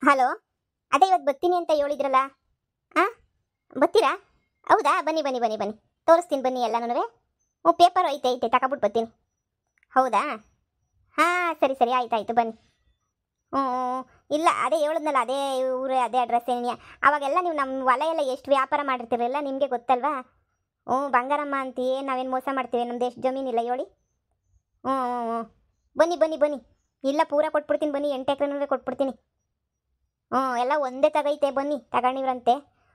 Hello. ಅದೇ ಇವತ್ತು ಬರ್ತೀನಿ ಅಂತ ಹೇಳಿದ್ರಲ್ಲ. ಹಾಂ, ಬರ್ತೀರಾ? ಹೌದಾ, ಬನ್ನಿ ಬನ್ನಿ ಬನ್ನಿ ಬನ್ನಿ, ತೋರಿಸ್ತೀನಿ ಬನ್ನಿ ಎಲ್ಲನೂ. ಪೇಪರ್ ಐತೆ ಐತೆ ತಗೊಬಿಟ್ಟು ಬರ್ತೀನಿ. ಹೌದಾ? ಹಾಂ, ಸರಿ ಸರಿ, ಆಯ್ತು ಬನ್ನಿ. ಹ್ಞೂ, ಇಲ್ಲ ಅದೇ ಹೇಳಿದ್ನಲ್ಲ, ಅದೇ ಊರು ಅದೇ ಅಡ್ರೆಸ್ ಏನಿಯ. ಅವಾಗೆಲ್ಲ ನೀವು ನಮ್ಮ ಹೊಲ ಎಲ್ಲ ಎಷ್ಟು ವ್ಯಾಪಾರ ಮಾಡಿರ್ತೀರಲ್ಲ ನಿಮಗೆ ಗೊತ್ತಲ್ವಾ? ಹ್ಞೂ, ಬಂಗಾರಮ್ಮ ಅಂತೀಯೇ, ನಾವೇನು ಮೋಸ ಮಾಡ್ತೀವಿ? ನಮ್ದು ಎಷ್ಟು ಜಮೀನಿಲ್ಲ ಹೇಳಿ. ಹ್ಞೂ ಹ್ಞೂ ಹ್ಞೂ, ಬನ್ನಿ ಬನ್ನಿ ಬನ್ನಿ. ಇಲ್ಲ ಪೂರ ಕೊಟ್ಬಿಡ್ತೀನಿ ಬನ್ನಿ, 8 ಎಕರೆನೂ ಕೊಟ್ಬಿಡ್ತೀನಿ. ಹ್ಞೂ, ಎಲ್ಲ ಒಂದೇ ತಗೈತೆ ಬನ್ನಿ, ತಗೊಂಡಿವ್ರಂತೆ.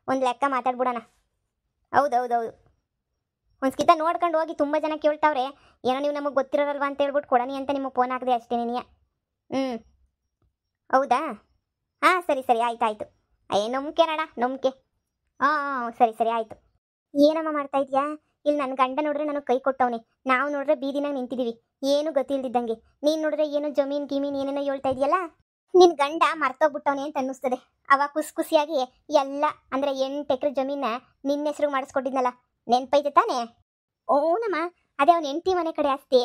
ಒಂದು ಲೆಕ್ಕ ಮಾತಾಡ್ಬಿಡೋಣ. ಹೌದೌದೌದು, ಒಂದು ಸ್ಕಿತ ನೋಡ್ಕೊಂಡು ಹೋಗಿ. ತುಂಬ ಜನ ಕೇಳ್ತಾವ್ರೆ, ಏನೋ ನೀವು ನಮಗೆ ಗೊತ್ತಿರೋರಲ್ವಾ ಅಂತ ಹೇಳ್ಬಿಟ್ಟು ಕೊಡನಿ ಅಂತ ನಿಮಗೆ ಫೋನ್ ಹಾಕಿದೆ ಅಷ್ಟೇ ನೀನು. ಹ್ಞೂ, ಹೌದಾ? ಹಾಂ, ಸರಿ ಸರಿ, ಆಯ್ತು. ನಂಬಿಕೆ ನಡ, ನಂಬಿಕೆ. ಹಾಂ ಹಾಂ, ಸರಿ ಸರಿ, ಆಯಿತು. ಏನಮ್ಮ ಮಾಡ್ತಾ ಇದೆಯಾ? ಇಲ್ಲಿ ನನ್ನ ಗಂಡ ನೋಡ್ರೆ ನನಗೆ ಕೈ ಕೊಟ್ಟವನೆ, ನಾವು ನೋಡ್ರೆ ಬೀದಿನಾಗ ನಿಂತಿದ್ದೀವಿ, ಏನು ಗೊತ್ತಿಲ್ದಿದ್ದಂಗೆ. ನೀನು ನೋಡ್ರೆ ಏನೋ ಜಮೀನು ಗಿಮೀನು ಏನೇನೋ ಹೇಳ್ತಾ ಇದೆಯಲ್ಲ. ನಿನ್ನ ಗಂಡ ಮರ್ತೋಗ್ಬಿಟ್ಟವನೆ ಅಂತ ಅನ್ನಿಸ್ತದೆ. ಅವಾಗ ಖುಷಿಯಾಗಿ ಎಲ್ಲ ಅಂದರೆ 8 ಎಕರೆ ಜಮೀನ ನಿನ್ನ ಹೆಸರು ಮಾಡಿಸ್ಕೊಟ್ಟಿದ್ನಲ್ಲ, ನೆನ್ಪೈತೆ ತಾನೇ? ಓನಮ್ಮ, ಅದೇ ಅವನ ಹೆಂಡತಿ ಮನೆ ಕಡೆ ಆಸ್ತಿ.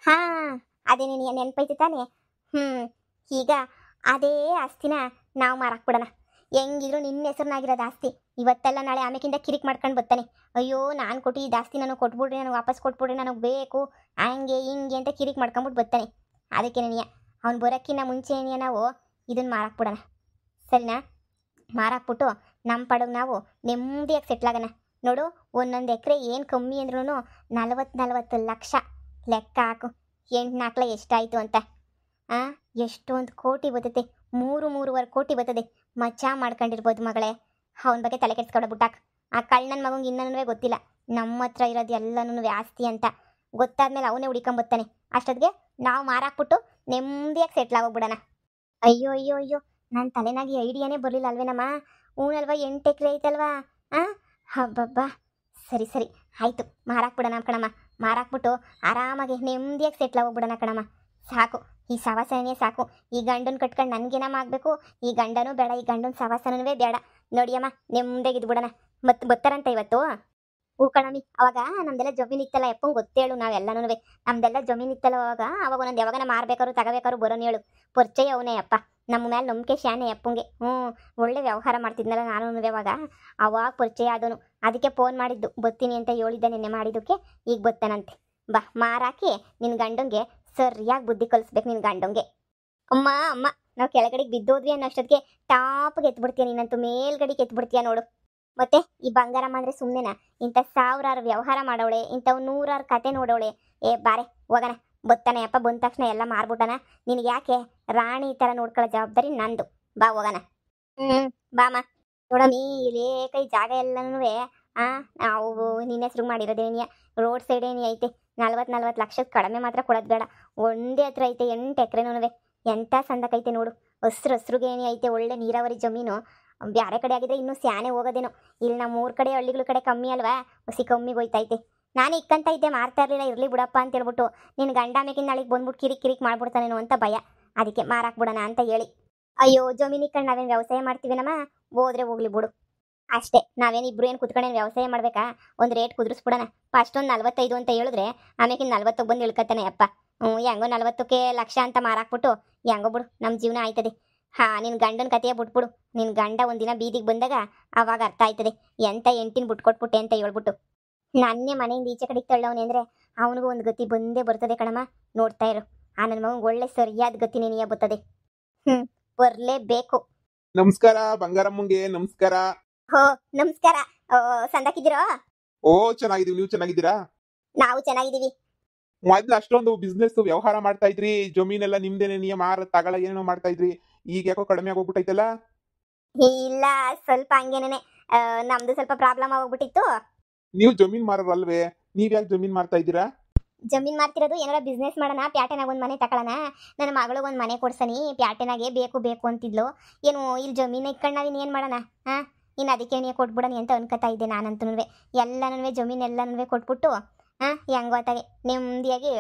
ಹಾಂ, ಅದೇ ನೀನು ನೆನ್ಪೈತೆ ತಾನೇ? ಹ್ಞೂ, ಈಗ ಅದೇ ಆಸ್ತಿನ ನಾವು ಮಾರಾಕ್ಬಿಡೋಣ. ಹೆಂಗಿದ್ರು ನಿನ್ನ ಹೆಸರಿನಾಗಿರೋದು ಆಸ್ತಿ. ಇವತ್ತೆಲ್ಲ ನಾಳೆ ಆಮೇಕಿಂದ ಕಿರಿಕ್ ಮಾಡ್ಕೊಂಡು ಬರ್ತಾನೆ. ಅಯ್ಯೋ, ನಾನು ಕೊಟ್ಟಿದ್ದ ಆಸ್ತಿ ನನಗೆ ಕೊಟ್ಬಿಡ್ರಿ, ನನಗೆ ವಾಪಸ್ ಕೊಟ್ಬಿಡ್ರಿ, ನನಗೆ ಬೇಕು, ಹಂಗೆ ಹಿಂಗೆ ಅಂತ ಕಿರಿಕ್ ಮಾಡ್ಕೊಂಬಿಟ್ಟು ಬರ್ತಾನೆ. ಅದಕ್ಕೆ ನೀನು ಅವ್ನು ಬರೋಕ್ಕಿಂತ ಮುಂಚೆ ನಾವು ಇದನ್ನು ಮಾರಾಕ್ಬಿಡೋಣ, ಸರಿನಾ? ಮಾರಾಕ್ಬಿಟ್ಟು ನಮ್ಮ ಪಡಗೆ ನಾವು ನೆಮ್ಮದಿಯಾಗಿ ಸೆಟ್ಲಾಗೋಣ. ನೋಡು, ಒಂದೊಂದು ಎಕರೆ ಏನು ಕಮ್ಮಿ ಅಂದ್ರೂ 40 ಲಕ್ಷ ಲೆಕ್ಕ ಹಾಕು. 8 ಎಷ್ಟಾಯಿತು ಅಂತ? ಹಾಂ, ಎಷ್ಟೊಂದು ಕೋಟಿ ಬರ್ತೈತೆ, 3-3.25 ಕೋಟಿ ಬರ್ತದೆ. ಮಚ್ಚ ಮಾಡ್ಕೊಂಡಿರ್ಬೋದು ಮಗಳೇ. ಅವನ ಬಗ್ಗೆ ತಲೆ ಕೆಡ್ಸ್ಕೊಡ ಬಿಟ್ಟಾಕ. ಆ ಕಳ್ಳನ ಮಗಂಗೆ ಇನ್ನೂ ಗೊತ್ತಿಲ್ಲ ನಮ್ಮ ಹತ್ರ ಇರೋದು ಎಲ್ಲನೂ ಆಸ್ತಿ ಅಂತ. ಗೊತ್ತಾದ್ಮೇಲೆ ಅವನೇ ಹುಡ್ಕೊಂಬರ್ತಾನೆ. ಅಷ್ಟೊತ್ತಿಗೆ ನಾವು ಮಾರಾಕ್ಬಿಟ್ಟು ನೆಮ್ಮದಿಯಾಗಿ ಸೆಟ್ಲ್ ಆಗೋಗ್ಬಿಡೋಣ. ಅಯ್ಯೋ ಅಯ್ಯೋ ಅಯ್ಯೋ, ನನ್ನ ತಲೆನಾಗಿ ಐಡಿಯಾನೇ ಬರಲಿಲ್ಲ ಅಲ್ವೇನಮ್ಮ? ಹೂನಲ್ವಾ, 8 ಎಕರೆ ಐತಲ್ವಾ? ಹಾಂ, ಹಬ್ಬಬ್ಬಾ, ಸರಿ ಸರಿ, ಆಯಿತು, ಮಾರಾಕ್ಬಿಡೋಣ ಕಣಮ್ಮ. ಮಾರಾಕ್ಬಿಟ್ಟು ಆರಾಮಾಗಿ ನೆಮ್ಮದಿಯಾಗಿ ಸೆಟ್ಲ್ ಆಗೋಗ್ಬಿಡೋಣ ಕಣಮ್ಮ. ಸಾಕು, ಈ ಸವಾಸನೇ ಸಾಕು. ಈ ಗಂಡನ ಕಟ್ಕೊಂಡು ನನಗೇನಮ್ಮ ಆಗಬೇಕು? ಈ ಗಂಡನೂ ಬೇಡ, ಈ ಗಂಡನ ಸವಾಸನೂ ಬೇಡ. ನೋಡಿಯಮ್ಮ, ನೆಮ್ಮದಿಯಾಗಿ ಇದ್ಬಿಡೋಣ. ಮತ್ತೆ ಬರ್ತಾರಂತ ಇವತ್ತು? ಹೂ ಕಣಮಿ, ಅವಾಗ ನಮ್ದೆಲ್ಲ ಜಮೀನು ಇತ್ತಲ್ಲ, ಎಪ್ಪಂಗೆ ಗೊತ್ತೇಳು ನಾವೆಲ್ಲನೂ. ನಮ್ದೆಲ್ಲ ಜಮೀನು ಇತ್ತಲ್ಲ ಅವಾಗ ಒಂದೊಂದು ಯಾವಾಗನ ಮಾರ್ಬೇಕಾದ್ರು ತಗೋಬೇಕಾದ್ರು ಬರೋನು ಹೇಳು. ಪರಿಚಯ ಅವನೇ ಅಪ್ಪ, ನಮ್ಮ ಮೇಲೆ ನಂಬಿಕೆ ಶಾನೆ ಅಪ್ಪಂಗೆ. ಒಳ್ಳೆ ವ್ಯವಹಾರ ಮಾಡ್ತಿದ್ನಲ್ಲ ನಾನು ಅವಾಗ ಪರಿಚಯ ಆದವನು. ಅದಕ್ಕೆ ಫೋನ್ ಮಾಡಿದ್ದು, ಬರ್ತೀನಿ ಅಂತ ಹೇಳಿದ್ದೆ ನಿನ್ನೆ ಮಾಡಿದ್ದಕ್ಕೆ. ಈಗ ಬರ್ತಾನಂತೆ. ಬಾ, ಮಾರಾಕಿ ನಿನ್ನ ಗಂಡಂಗೆ ಸರಿಯಾಗಿ ಬುದ್ಧಿ ಕಲಿಸ್ಬೇಕು ನಿನ್ನ ಗಂಡಂಗೆ. ಅಮ್ಮ ಅಮ್ಮ, ನಾವು ಕೆಳಗಡೆಗೆ ಬಿದ್ದೋದ್ವಿ ಅನ್ನೋಷ್ಟೊತ್ತಿಗೆ ಟಾಪ್ಗೆ ಎತ್ಬಿಡ್ತೀಯ ನೀನಂತೂ, ಮೇಲ್ಗಡೆಗೆ ಎತ್ಬಿಡ್ತೀಯ ನೋಡು. ಮತ್ತೆ ಈ ಬಂಗಾರಮ್ಮ ಅಂದರೆ ಸುಮ್ಮನೆನಾ? ಇಂಥ 1000 ವ್ಯವಹಾರ ಮಾಡೋಳೆ, ಇಂಥವು 100 ಕತೆ ನೋಡೋಳೆ. ಬಾರೆ ಹೋಗೋಣ. ಬರ್ತಾನೆ ಅಪ್ಪ, ಬಂದ ತಕ್ಷಣ ಎಲ್ಲ ಮಾರ್ಬಿಟ್ಟಾನ. ನಿನಗೆ ಯಾಕೆ ರಾಣಿ ಈ ಥರ ನೋಡ್ಕೊಳ್ಳೋ ಜವಾಬ್ದಾರಿ ನಂದು. ಬಾ ಹೋಗೋಣ. ಬಾಮ. ನೋಡಮ್ಮಿ, ಇಲ್ಲೇ ಕೈ ಜಾಗ ಎಲ್ಲನೂ ನಾವು ನಿನ್ನ ಹೆಸ್ರು ಮಾಡಿರೋದೇನಿಯ. ರೋಡ್ ಸೈಡ್ ಏನಿ ಐತೆ. 40 ಲಕ್ಷಕ್ಕೆ ಕಡಿಮೆ ಮಾತ್ರ ಕೊಡೋದು ಬೇಡ. ಒಂದೇ ಹತ್ರ ಐತೆ 8 ಎಕರೆನೂ. ಎಂಥ ಸಂದಕೈತೆ ನೋಡು. ಹಸ್ರುಗೆ ಏನಿ ಐತೆ, ಒಳ್ಳೆ ನೀರಾವರಿ ಜಮೀನು. ಬೇರೆ ಕಡೆ ಆಗಿದ್ರೆ ಇನ್ನೂ ಸ್ಯಾನೆ ಹೋಗೋದೇನೋ. ಇಲ್ಲಿ ನಮ್ಮ ಊರ ಕಡೆ ಹಳ್ಳಿಗಳ ಕಡೆ ಕಮ್ಮಿ ಅಲ್ವಾ, ಹಸಿ ಕಮ್ಮಿಗೆ ಹೋಯ್ತೈತೆ. ನಾನು ಇಕ್ಕಂತ ಇದ್ದೆ, ಮಾರ್ತಾ ಇರಲಿಲ್ಲ, ಇರಲಿ ಬಿಡಪ್ಪ ಅಂತ ಹೇಳ್ಬಿಟ್ಟು. ನಿನ್ನ ಗಂಡ ಮೇಕಿನ ನಾಳೆಗೆ ಬಂದ್ಬಿಟ್ಟು ಕಿರಿಕ್ ಮಾಡ್ಬಿಡ್ತಾನೇನೋ ಅಂತ ಭಯ. ಅದಕ್ಕೆ ಮಾರಾಕ್ಬಿಡೋಣ ಅಂತ ಹೇಳಿ. ಅಯ್ಯೋ, ಜಮೀನು ಇಕ್ಕಂಡು ನಾವೇನು ವ್ಯವಸಾಯ ಮಾಡ್ತೀವಿನಮ್ಮ? ಹೋದ್ರೆ ಹೋಗ್ಲಿ ಬಿಡು ಅಷ್ಟೇ. ನಾವೇನು ಇಬ್ರು ಏನು ಕುತ್ಕೊಂಡೇನು ವ್ಯವಸಾಯ ಮಾಡಬೇಕಾ? ಒಂದು ರೇಟ್ ಕುದುರಿಸ್ಬಿಡೋಣ. ಫಸ್ಟ್ ಒಂದು 45 ಅಂತ ಹೇಳಿದ್ರೆ ಆಮೇಕಿನ 40ಕ್ಕೆ ಬಂದು ಇಳ್ಕತ್ತಾನೆ ಅಪ್ಪ. ಹೆಂಗೋ 40ಕ್ಕೆ ಲಕ್ಷ ಅಂತ ಮಾರಾಕ್ಬಿಟ್ಟು ಹೆಂಗೋ ಬಿಡು, ನಮ್ಮ ಜೀವನ ಆಯ್ತದೆ. ಹಾಂ, ನಿನ್ನ ಗಂಡನ ಕತೆಯ ಬಿಟ್ಬಿಡು. ನಿನ್ನ ಗಂಡ ಒಂದಿನ ಬೀದಿಗೆ ಬಂದಾಗ ಅವಾಗ ಅರ್ಥ ಆಯ್ತದೆ ಎಂಥ ಎಂಟಿನ ಬಿಟ್ಕೊಟ್ಬಿಟ್ಟೆ ಅಂತ ಹೇಳ್ಬಿಟ್ಟು. ನನ್ನೇ ಮನೆಯಿಂದ ಈಚೆ ಕಡೆಗೆ ತಳ್ಳವನೇ ಅಂದರೆ ಅವನಿಗೂ ಒಂದು ಗತಿ ಬಂದೇ ಬರ್ತದೆ ಕಣಮ್ಮ. ನೋಡ್ತಾ ಇರು, ಆ ನನ್ನ ಮಗನಿಗೆ ಒಳ್ಳೆ ಸರಿಯಾದ ಗತಿ ನೀನಿಯ ಬರ್ತದೆ. ಬರಲೇಬೇಕು. ನಮಸ್ಕಾರ ಬಂಗಾರಮ್ಮಂಗೆ, ನಮಸ್ಕಾರ. ಹೋ, ನಮಸ್ಕಾರ. ಸಂದಾಕಿದ್ದೀರೋ? ಓ, ಚೆನ್ನಾಗಿದೀವಿ. ನೀವು ಚೆನ್ನಾಗಿದ್ದೀರಾ? ನಾವು ಚೆನ್ನಾಗಿದ್ದೀವಿ. ಮೊದ್ಲು ಅಷ್ಟೊಂದು ಬಿಸ್ನೆಸ್ ವ್ಯವಹಾರ ಮಾಡ್ತಾ ಇದ್ರಿ, ಜಮೀನೆಲ್ಲ ನಿಮ್ದೇನೆ, ನೀ ಮಾರ ತಗಳ ಏನೇನೋ ಮಾಡ್ತಾ ಇದ್ರಿ. ಈಗ ಯಾಕೋ ಕಡಿಮೆ ಆಗೋಗ್ಬಿಟ್ಟೈತಲ್ಲ? ಇಲ್ಲ, ಸ್ವಲ್ಪ ಹಂಗೇನೆ. ನಮ್ದು ಸ್ವಲ್ಪ ಪ್ರಾಬ್ಲಮ್ ಆಗೋಗ್ಬಿಟ್ಟಿತ್ತು. ನೀವು ಜಮೀನ್ ಮಾರಲ್ವೇ? ನೀವ್ ಯಾಕೆ ಜಮೀನ್ ಮಾರ್ತಾ ಇದ್ದೀರಾ? ಜಮೀನ್ ಮಾರ್ತಿರೋದು ಏನಾರ ಬಿಸ್ನೆಸ್ ಮಾಡೋಣ, ಪ್ಯಾಟೆನಾಗ ಒಂದು ಮನೆ ತಗೊಳ್ಳೋಣ. ನನ್ನ ಮಗಳಿಗೆ ಒಂದು ಮನೆ ಕೊಡ್ಸನಿ, ಪ್ಯಾಟೆನಾಗೆ ಬೇಕು ಅಂತಿದ್ಲು. ಏನು ಇಲ್ಲಿ ಜಮೀನು ಇಟ್ಕೊಂಡು ನಾವು ಇನ್ನೇನು ಮಾಡೋಣ? ಹಾಂ, ಇನ್ನು ಅದಕ್ಕೆ ನೀನು ಕೊಟ್ಬಿಡೋಣ ಅಂತ ಅನ್ಕೋತಾ ಇದ್ದೆ ನಾನಂತೂ. ಎಲ್ಲನೂ ಜಮೀನು ಎಲ್ಲನೂ ಕೊಟ್ಬಿಟ್ಟು ಹೆಂಗೋ ತಾಗೆ ನೆಮ್ಮದಿಯಾಗಿ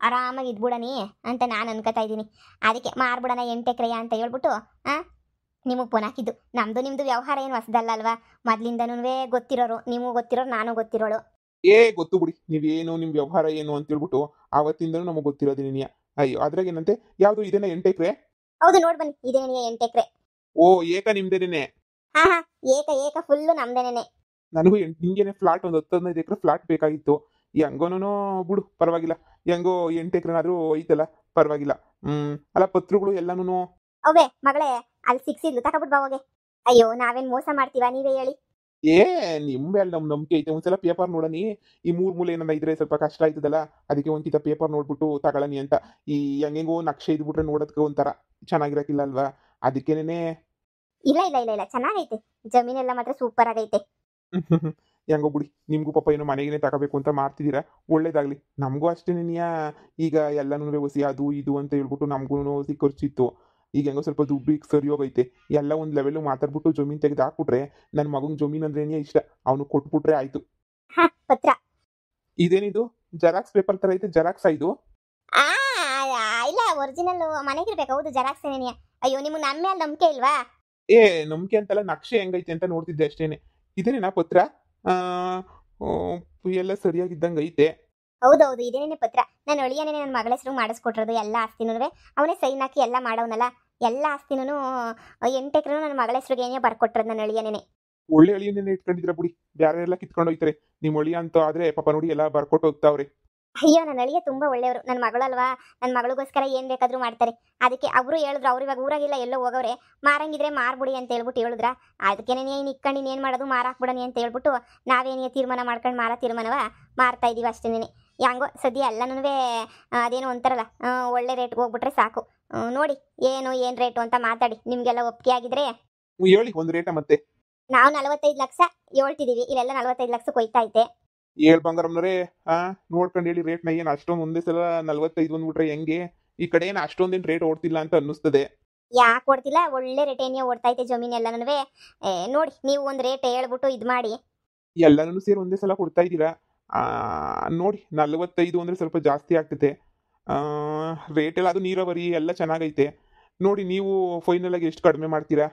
ಆರಾಮಾಗಿ ಇದ್ಬಿಡಣಿ ಅಂತ ನಾನು ಅನ್ಕೋತಾ ಇದ್ದೀನಿ. ಅದಕ್ಕೆ ಮಾರ್ಬಿಡೋಣ 8 ಎಕರೆ ಅಂತ ಹೇಳ್ಬಿಟ್ಟು ನಿಮಗೆ ಫೋನ್ ಹಾಕಿದ್ದು. ನಮ್ಮದು ನಿಮ್ಮದು ವ್ಯವಹಾರ ಏನು ಹೊಸದಲ್ಲ ಅಲ್ವಾ, ಮೊದಲಿಂದನೂ ಗೊತ್ತಿರೋರು, ನೀವು ಗೊತ್ತಿರೋರು, ನಾನು ಗೊತ್ತಿರೋಳು. ಗೊತ್ತು ಬಿಡಿ, ನೀವೇನು ನಿಮ್ ವ್ಯವಹಾರ ಏನು ಅಂತ ಹೇಳ್ಬಿಟ್ಟು ಆವತ್ತಿಂದನೂ ನಮಗೆ ಗೊತ್ತಿರೋದಿನಿ. ಅಯ್ಯೋ, ಅದ್ರಾಗ ಏನಂತೆ, ಯಾವ್ದು ಇದೇನ 8 ಎಕರೆ? ಹೌದು, ನೋಡ್ ಬನ್ನಿ, ಇದೇನೇ 8 ಎಕರೆ. ಓ ಏಕ ನಿಮ್ದೇನೆ. ಹಾ ಹಾ, ಏಕ ಏಕ ಫುಲ್ಲು ನಮ್ದೇನೆ. ನನಗೂ ಹಿಂಗೇನೆ ಫ್ಲಾಟ್ ಒಂದು 10-15 ಎಕರೆ ಫ್ಲಾಟ್ ಬೇಕಾಗಿತ್ತು. ಹೆಂಗೋನು ಬಿಡು ಪರವಾಗಿಲ್ಲ. ಹೆಂಗೋ 8 ಎಕರೆನಾದ್ರೂ ಐತಲ್ಲ, ಪರವಾಗಿಲ್ಲ. ಅಲ್ಲ ಪತ್ರಗಳು ಎಲ್ಲಾನು. ಅವೇ ಮಗಳೇ, ಅಲ್ಲಿ ಸಿಕ್ಸಿದ್ಲು ತಗೊಬಿಟ್ ಬಾ ಹೋಗೆ. ಅಯ್ಯೋ, ನಾವೇನ್ ಮೋಸ ಮಾಡ್ತೀವ ನೀವೇ ಹೇಳಿ. ಏ ನಿಮ್ ಮೇಲೆ ನಮ್ ನಂಬಿಕೆ ಐತೆ. ಒಂದ್ಸಲ ಪೇಪರ್ ನೋಡನಿ. ಈ ಮೂಲೆ ಏನಾರ ಇದ್ರೆ ಸ್ವಲ್ಪ ಕಷ್ಟ ಆಯ್ತದಲ್ಲ, ಅದಕ್ಕೆ ಒಂದ್ಕಿತ ಪೇಪರ್ ನೋಡ್ಬಿಟ್ಟು ತಗೊಳನಿ ಅಂತ. ಈ ಹೆಂಗೆಂಗೋ ನಕ್ಷೆ ಇದ್ಬಿಟ್ರೆ ನೋಡೋದಕ್ಕೆ ಒಂಥರ ಚೆನ್ನಾಗಿರಕ್ಕಿಲ್ಲ ಅಲ್ವಾ, ಅದಕ್ಕೇನೆ. ಇಲ್ಲ ಇಲ್ಲ ಇಲ್ಲ ಇಲ್ಲ, ಚೆನ್ನಾಗೈತೆ. ಜಮೀನೆಲ್ಲ ಮಾತ್ರ ಸೂಪರ್ ಆಗೈತೆ. ಹೆಂಗೋ ಬಿಡಿ, ನಿಮ್ಗೂ ಪಾಪ ಏನೋ ಮನೆಗೇನೆ ತಗೋಬೇಕು ಅಂತ ಮಾಡ್ತಿದ್ದೀರಾ, ಒಳ್ಳೇದಾಗ್ಲಿ. ನಮಗೂ ಅಷ್ಟೇ ನೀನಿಯಾ. ಈಗ ಎಲ್ಲನೂ ಹೊಸಿ ಅದು ಇದು ಅಂತ ಹೇಳ್ಬಿಟ್ಟು ನಮಗೂ ಖರ್ಚಿತ್ತು. ಈಗ ಹೆಂಗೋ ಸ್ವಲ್ಪ ದುಡ್ಡು ಈಗ ಸರಿ ಹೋಗೈತೆ. ಎಲ್ಲ ಒಂದು ಲೆವೆಲ್ ಮಾತಾಡ್ಬಿಟ್ಟು ಜಮೀನು ತೆಗೆದು ಹಾಕ್ಬಿಟ್ರೆ, ನನ್ನ ಮಗಂಗೆ ಜಮೀನು ಅಂದ್ರೆ ಏನೇ ಇಷ್ಟ, ಅವನು ಕೊಟ್ಬಿಟ್ರೆ ಆಯ್ತು. ಹಾ, ಪತ್ರ. ಇದೇನಿದು ಜೆರಾಕ್ಸ್ ಪೇಪರ್ ತರ ಐತೆ, ಜೆರಾಕ್ಸ್ ಇದು? ಆ ಇಲ್ಲ, ಒರಿಜಿನಲ್ ಮನೆಗಿರ್ಬೇಕು. ಹೌದು, ಜೆರಾಕ್ಸ್ ಏನೇನಿಯ. ಅಯ್ಯೋ, ನಿಮ್ಗೆ ನನ್ನ ಮೇಲೆ ನಂಬಿಕೆ ಇಲ್ವಾ? ಏ ನಂಬಿಕೆ ಅಂತಲ್ಲ, ನಕ್ಷೆ ಹೆಂಗೈತೆ ಅಂತ ನೋಡ್ತಿದ್ದೆ ಅಷ್ಟೇನೆ. ಇದೇನೇನಾ ಪತ್ರ? ಆ ಆ, ಎಲ್ಲ ಸರಿಯಾಗಿದ್ದಂಗೆ ಐತೆ. ಹೌದೌದು, ಇದೇನೇನೆ ಪತ್ರ. ನನ್ನ ಅಳಿಯನೇ ನನ್ನ ಮಗಳ ಹೆಸರು ಮಾಡಿಸ್ಕೊಟ್ಟಿರೋದು ಎಲ್ಲ ಆಸ್ತಿನೂ. ಅವನೇ ಸೈನ್ ಹಾಕಿ ಎಲ್ಲ ಮಾಡವನಲ್ಲ. ಎಲ್ಲ ಆಸ್ತಿನೂ 8 ಎಕರೆ ನನ್ನ ಮಗಳ ಹೆಸರಿಗೆ ಏನೇ ಬರ್ಕೊಟ್ಟಿರೋದು ನನ್ನ ಅಳಿಯನೇ. ಒಳ್ಳೆ ಅಳಿಯನ್ನೇ ಇಟ್ಕೊಂಡಿದ್ರ ಬಿಡಿ, ಬೇರೆ ಎಲ್ಲ ಕಿತ್ಕೊಂಡು ಹೋಯ್ತಾರೆ. ನಿಮ್ಮ ಅಳಿಯ ಅಂತ ಆದ್ರೆ ಪಾಪ ನೋಡಿ ಎಲ್ಲ ಬರ್ಕೊಟ್ಟು ಹೋಗ್ತಾವ್ರೆ. ಅಯ್ಯೋ, ನನ್ನ ಅಳಿಯ ತುಂಬಾ ಒಳ್ಳೆಯವರು. ನನ್ನ ಮಗಳಲ್ವಾ, ನನ್ನ ಮಗಳಿಗೋಸ್ಕರ ಏನ್ ಬೇಕಾದ್ರೂ ಮಾಡ್ತಾರೆ. ಅದಕ್ಕೆ ಅವರು ಹೇಳಿದ್ರು, ಅವ್ರು ಇವಾಗ ಊರಾಗಿಲ್ಲ, ಎಲ್ಲೋ ಹೋಗವ್ರೆ. ಮಾರಂಗಿದ್ರೆ ಮಾರ್ಬಿಡಿ ಅಂತ ಹೇಳ್ಬಿಟ್ಟು ಹೇಳಿದ್ರ. ಅದಕ್ಕೆ ನೀನು ಇಕ್ಕೊಂಡು ಇನ್ನೇನು ಮಾಡೋದು, ಮಾರಾಕ್ಬಿಡನಿ ಅಂತ ಹೇಳ್ಬಿಟ್ಟು ನಾವೇನೇ ತೀರ್ಮಾನ ಮಾಡ್ಕೊಂಡು ಮಾರ ತೀರ್ಮಾನವ ಮಾರ್ತಾ ಇದೀವಿ ಅಷ್ಟೇನೆ. ಹೆಂಗೋ ಸದ್ಯ ಎಲ್ಲನೂ ಅದೇನೋ ಅಂತಾರಲ್ಲ, ಒಳ್ಳೆ ರೇಟ್ಗೆ ಹೋಗ್ಬಿಟ್ರೆ ಸಾಕು. ನೋಡಿ ಏನು ರೇಟು ಅಂತ ಮಾತಾಡಿ. ನಿಮ್ಗೆಲ್ಲ ಒಪ್ಪಿಗೆ ಆಗಿದ್ರೆ ಹೇಳಿ ಒಂದು ರೇಟ ಮತ್ತೆ. ನಾವು 45 ಲಕ್ಷ ಹೇಳ್ತಿದೀವಿ, ಇಲ್ಲೆಲ್ಲ 45 ಲಕ್ಷಕ್ಕೆ ಹೋಯ್ತಾ ಐತೆ. ಹೇಳ್ ಬಂಗಾರಮ್ಮನವ್ರೆ, ನೋಡ್ಕೊಂಡು ಹೇಳಿ ರೇಟ್ನ. ಏನು ಅಷ್ಟೊಂದು ಒಂದೇ ಸಲ 45 ಬಂದ್ಬಿಟ್ರೆ ಹೆಂಗೆ? ಈ ಕಡೆ ಏನು ಅಷ್ಟೊಂದೇನು ರೇಟ್ ಓಡ್ತಿಲ್ಲ ಅಂತ ಅನ್ನಿಸ್ತದೆ. ಯಾಕೆ ಓಡ್ತಿಲ್ಲ, ಒಳ್ಳೆ ರೇಟ್ ಏನೇ ಓಡ್ತಾ ಐತೆ ಜಮೀನೆಲ್ಲನೂ. ನೋಡಿ ನೀವು ಒಂದು ರೇಟ್ ಹೇಳ್ಬಿಟ್ಟು ಇದು ಮಾಡಿ. ಎಲ್ಲನೂ ಸೇರಿ ಒಂದೇ ಸಲ ಕೊಡ್ತಾ ಇದ್ದೀರಾ? ನೋಡಿ 45 ಅಂದ್ರೆ ಸ್ವಲ್ಪ ಜಾಸ್ತಿ ಆಗ್ತೈತೆ. ರೇಟ್ ಎಲ್ಲ ಅದು ನೀರಾವರಿ ಎಲ್ಲ ಚೆನ್ನಾಗೈತೆ. ನೋಡಿ ನೀವು ಫೈನಲ್ ಆಗಿ ಎಷ್ಟು ಕಡಿಮೆ ಮಾಡ್ತೀರಾ?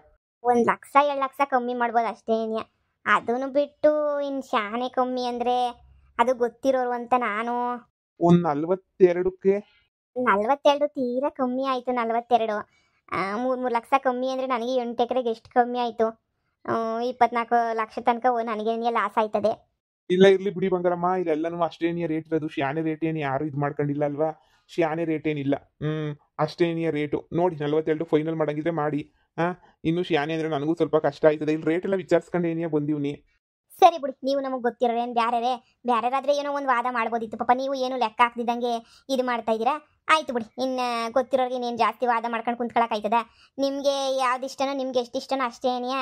1 ಲಕ್ಷ 2 ಲಕ್ಷ ಕಮ್ಮಿ ಮಾಡ್ಬೋದು ಅಷ್ಟೇನ್ಯ. ಅದನ್ನು ಬಿಟ್ಟು ಇನ್ನು ಶಾನೆ ಕಮ್ಮಿ ಅಂದರೆ ಅದು ಗೊತ್ತಿರೋರು ಅಂತ ನಾನು. ಒಂದು 42ಕ್ಕೆ? 42 ತೀರಾ ಕಮ್ಮಿ ಆಯಿತು. 42 3 ಲಕ್ಷ ಕಮ್ಮಿ ಅಂದರೆ ನನಗೆ 8 ಎಕರೆಗೆ ಎಷ್ಟು ಕಮ್ಮಿ ಆಯಿತು. 24 ಲಕ್ಷ ತನಕ ನನಗೇನೇ ಲಾಸ್ ಆಯ್ತದೆ. ಇಲ್ಲ ಇರ್ಲಿ ಬಿಡಿ ಬಂಗಾರಮ್ಮ, ಇಲ್ಲೆಲ್ಲನೂ ಅಷ್ಟೇನಿಯ ರೇಟ್ ಇರೋದು. ಶಾನೆ ರೇಟ್ ಏನು ಯಾರು ಇದು ಮಾಡ್ಕೊಂಡಿಲ್ಲ ಅಲ್ವಾ? ಶಾನೆ ರೇಟ್ ಏನಿಲ್ಲ. ಅಷ್ಟೇನಿಯ ರೇಟು ನೋಡಿ 42 ಫೈನಲ್ ಮಾಡಂಗಿದ್ರೆ ಮಾಡಿ. ಇನ್ನು ಶಾನೆ ಅಂದ್ರೆ ನನಗೂ ಸ್ವಲ್ಪ ಕಷ್ಟ ಆಯ್ತದೆ. ಇಲ್ಲಿ ರೇಟ್ ಎಲ್ಲ ವಿಚಾರಿಸ್ಕೊಂಡು ಏನಿಯ ಬಂದೀವ್ನಿ. ಸರಿ ಬಿಡಿ, ನೀವು ನಮಗೆ ಗೊತ್ತಿರೋರೇನು ಬ್ಯಾರೆರಾದ್ರೆ ಏನೋ ಒಂದು ವಾದ ಮಾಡ್ಬೋದಿತ್ತು. ಪಾಪ ನೀವು ಏನು ಲೆಕ್ಕ ಹಾಕ್ದಿದ್ದಂಗೆ ಇದು ಮಾಡ್ತಾ ಇದ್ದೀರಾ. ಆಯ್ತು ಬಿಡಿ, ಇನ್ನು ಗೊತ್ತಿರೋರಿಗೆ ಇನ್ನೇನು ಜಾಸ್ತಿ ವಾದ ಮಾಡ್ಕೊಂಡು ಕುಂತ್ಕೊಳಕ್ಕಾಯ್ತದ? ನಿಮಗೆ ಯಾವ್ದು ಇಷ್ಟನೋ, ನಿಮ್ಗೆ ಎಷ್ಟು ಇಷ್ಟನೋ ಅಷ್ಟೇನಿಯ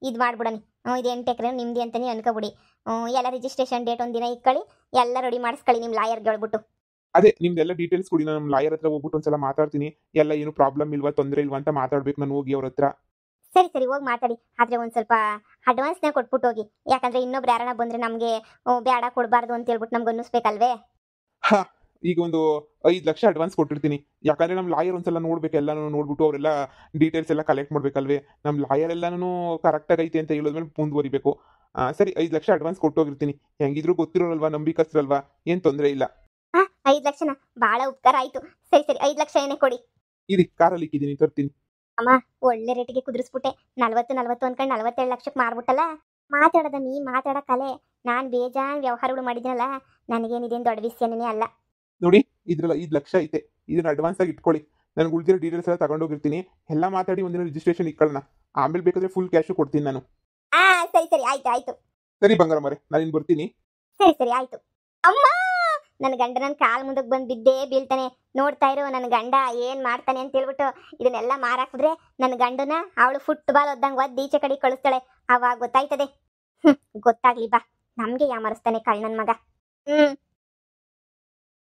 ಇದು ಮಾಡ್ಬಿಡನಿ. ಇದು 8 ಎಕರೆ ನಿಮ್ದು ಅಂತಲೇ ಅನ್ಕೋಬಿಡಿ. ಎಲ್ಲ ರಿಜಿಸ್ಟ್ರೇಷನ್ ಡೇಟ್ ಒಂದಿನ ಇಟ್ಕೊಳ್ಳಿ, ಎಲ್ಲ ರೆಡಿ ಮಾಡಿಸ್ಕೊಳ್ಳಿ ನಿಮ್ಮ ಲಾಯರ್ಗೆ ಹೇಳ್ಬಿಟ್ಟು. ಅದೇ ನಿಮ್ದೆಲ್ಲ ಡೀಟೇಲ್ಸ್ ಕೊಡಿ, ನಾನು ನಮ್ಮ ಲಾಯರ್ ಹತ್ರ ಹೋಗ್ಬಿಟ್ಟು ಒಂದ್ಸಲ ಮಾತಾಡ್ತೀನಿ. ಎಲ್ಲ ಏನು ಪ್ರಾಬ್ಲಮ್ ಇಲ್ವಾ, ತೊಂದರೆ ಇಲ್ವಾ ಅಂತ ಮಾತಾಡ್ಬೇಕು ನಾನು ಹೋಗಿ ಅವ್ರ ಹತ್ರ. ಸರಿ ಸರಿ, ಹೋಗಿ ಮಾತಾಡಿ. ಆದರೆ ಒಂದು ಸ್ವಲ್ಪ ಅಡ್ವಾನ್ಸ್ನ ಕೊಟ್ಬಿಟ್ಟು ಹೋಗಿ. ಯಾಕಂದರೆ ಇನ್ನೊಬ್ರು ಯಾರನ್ನ ಬಂದರೆ ನಮಗೆ ಬೇಡ ಕೊಡಬಾರ್ದು ಅಂತ ಹೇಳ್ಬಿಟ್ಟು ನಮ್ಗೆ ಅನ್ನಿಸ್ಬೇಕಲ್ವೇ? ಹಾ, ಈಗ ಒಂದು 5 ಲಕ್ಷ ಅಡ್ವಾನ್ಸ್ ಕೊಟ್ಟಿರ್ತೀನಿ. ಯಾಕಂದ್ರೆ ನಮ್ಮ ಲಾಯರ್ ಒಂದ್ಸಲ ನೋಡ್ಬೇಕು, ಎಲ್ಲಾನು ನೋಡ್ಬಿಟ್ಟು ಅವರೆಲ್ಲ ಡೀಟೇಲ್ಸ್ ಎಲ್ಲ ಕಲೆಕ್ಟ್ ಮಾಡ್ಬೇಕಲ್ವೇ? ನಮ್ಮ ಲಾಯರ್ ಎಲ್ಲಾನು ಕರೆಕ್ಟಾಗಿ ಐತೆ ಅಂತ ಹೇಳಿದ್ಮೇಲೆ ಮುಂದುವರಿಬೇಕು. ಸರಿ, 5 ಲಕ್ಷ ಅಡ್ವಾನ್ಸ್ ಕೊಟ್ಟೋಗಿರ್ತೀನಿ. ಹೆಂಗಿದ್ರು ಗೊತ್ತಿರೋಲ್ವಾ, ನಂಬಿಕಸ್ತ್ರಲ್ವಾ, ಏನು ತೊಂದರೆ ಇಲ್ಲ. 5 ಲಕ್ಷನ ಭಾಳ ಉಪಕಾರ ಆಯಿತು. ಸರಿ ಸರಿ, 5 ಲಕ್ಷ ಏನೇ ಕೊಡಿ. ಇರಿ, ಕಾರಲ್ಲಿ ಇಕ್ಕಿದ್ದೀನಿ, ತರ್ತೀನಿ. ಅಮ್ಮ, ಒಳ್ಳೆ ರೇಟಿಗೆ ಕುದುರಿಸ್ಬಿಟ್ಟೆ. 40 ಅನ್ಕೊಂಡು 47 ಲಕ್ಷಕ್ಕೆ ಮಾರ್ಬಿಟ್ಟಲ್ಲ. ಮಾತಾಡೋದ ನೀ ಮಾತಾಡೋ ಕಲೆ. ನಾನು ಬೇಜಾನ್ ವ್ಯವಹಾರಗಳು ಮಾಡಿದ್ದೀನಲ್ಲ, ನನಗೇನಿದೇನು ದೊಡ್ಡ ವಿಷಯನೇ ಅಲ್ಲ. ನೋಡಿ, ಇದ್ರಲ್ಲ 5 ಲಕ್ಷ ಐತೆ, ಇದನ್ನ ಅಡ್ವಾನ್ಸ್ ಆಗಿ ಇಟ್ಕೊಳ್ಳಿ. ನನಗೆ ಉಳಿದಿರೋ ಡೀಟೇಲ್ಸ್ ಎಲ್ಲ ತಗೊಂಡೋಗಿರ್ತೀನಿ. ಎಲ್ಲ ಮಾತಾಡಿ ಒಂದಿನ ರಿಜಿಸ್ಟ್ರೇಷನ್ ಇಟ್ಕೊಳ್ಳೋಣ. ಆಮೇಲೆ ಬೇಕಾದ್ರೆ ಫುಲ್ ಕ್ಯಾಶು ಕೊಡ್ತೀನಿ ನಾನು. ಸರಿ ಸರಿ, ಆಯ್ತು ಆಯ್ತು. ಸರಿ ಬಂಗಾರಮ್ಮರೆ, ನಾನು ಇನ್ನು ಬರ್ತೀನಿ. ಸರಿ ಸರಿ, ಆಯ್ತು. ಅಮ್ಮ, ನನ್ನ ಗಂಡ ನನ್ನ ಕಾಲು ಮುಂದಕ್ಕೆ ಬಂದು ಬಿದ್ದೇ ಬೀಳ್ತಾನೆ. ನೋಡ್ತಾ ಇರೋ ನನ್ನ ಗಂಡ ಏನು ಮಾಡ್ತಾನೆ ಅಂತ ಹೇಳ್ಬಿಟ್ಟು ಇದನ್ನೆಲ್ಲ ಮಾರಾಕಿದ್ರೆ ನನ್ನ ಗಂಡನ ಅವಳು ಫುಟ್ಬಾಲ್ ಒದ್ದಂಗೆ ಒದ್ದು ಈಚೆ ಕಡೆ ಕಳಿಸ್ತಾಳೆ. ಅವಾಗ ಗೊತ್ತಾಯ್ತದೆ. ಗೊತ್ತಾಗ್ಲಿ ಬಾ, ನಮಗೆ ಯಾಮರಿಸ್ತಾನೆ ಕಳ್ ನನ್ನ ಮಗ.